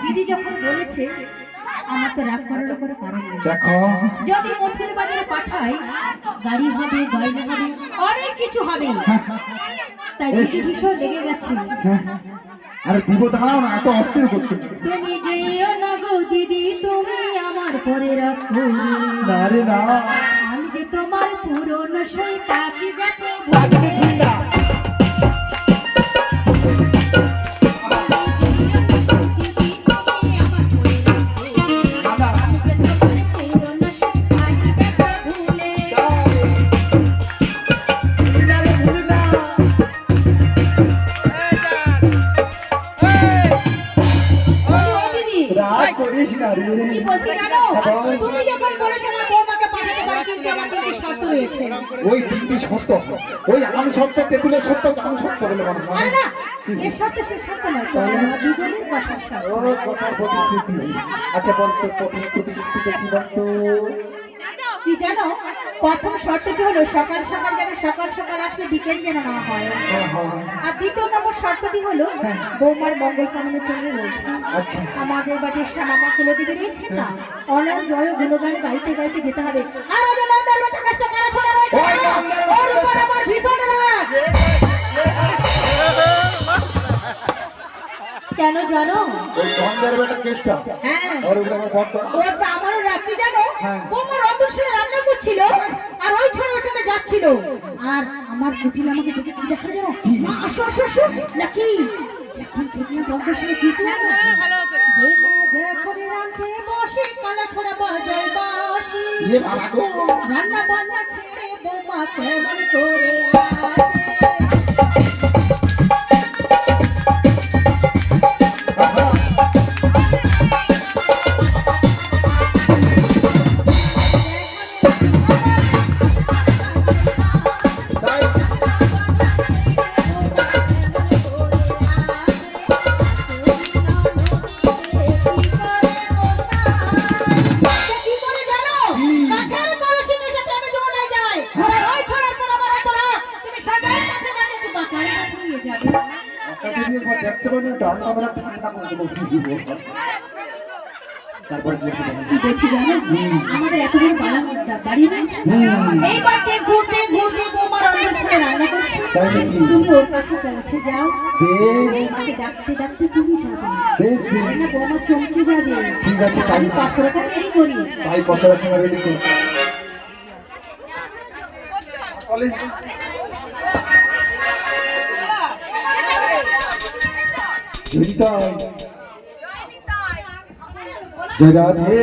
দিদি যখন বলেছে আমার তো রাগ করার কোনো কারণ নেই। দেখো যদি মথুর বাজারে পাঠাই গাড়ি হবে, গয়না হবে, অনেক কিছু হবে, তাই দিদি ভীষণ লেগে গেছে। আরে দিব দাঁড়াও না, এত অস্থির করছো। তুমি যেও না গো দিদি, তুমি আমার পরে রাখো না রে না, আমি যে তোমার পুরনো সেই তাকি গেছে ওই তিনটি সত্য, ওই আম সত্য, তেঁতুলের সত্য, আম সত্য বলে মনে হয় না। কথার প্রতিশ্রুতি। আচ্ছা বলতো প্রথম প্রতিশ্রুতিটা কি বলতো? কি জানো, প্রথম শর্তটি হলো সকাল সকাল যেন সকাল সকাল আসলে বিকেল যেন না হয়। আর দ্বিতীয় নম্বর শর্তটি হলো বৌমার মঙ্গল কামনে চলে রয়েছে। আমাদের বাড়ির শ্যামা কুলো দিদি রয়েছে না, অনেক জয় গুণগান গাইতে গাইতে যেতে হবে। আর ওই যে নন্দার বেটা কাজটা করা ছড়া রয়েছে, ওর উপর আমার ভীষণ রাগ। কেন জানো? ওই নন্দার বেটা কেসটা, হ্যাঁ ওর উপর আমার বড় ওর তো আমারও রাগ। কি জানো, বৌমা রন্ধন শুনে রান্না করছিল আর ওই ছোট ওটাতে যাচ্ছিল, আর আমার কুটিল আমাকে দেখে কি দেখা জানো, আসো আসো আসো নাকি যখন দেখলাম রন্ধন শুনে কি জানো, বৌমা যা করে রাঁধতে বসে কালা ছড়া বাজায় বাঁশি, রান্না বান্না ছেড়ে বৌমা কেমন করে আসে। আমাদের এত বড় দাঁড়িয়ে রয়েছে, এই বাড়িতে ঘুরতে ঘুরতে বৌমার রন্ধন শুনে রান্না করছে, তুমি ওর কাছে পৌঁছে যাও, বৌমাকে ডাকতে ডাকতে তুমি যাবে, না বৌমা চমকে যাবে। ঠিক আছে, তাই 500 টাকা রেডি করি, তাই 500 টাকা রেডি করি। জয় রাধে।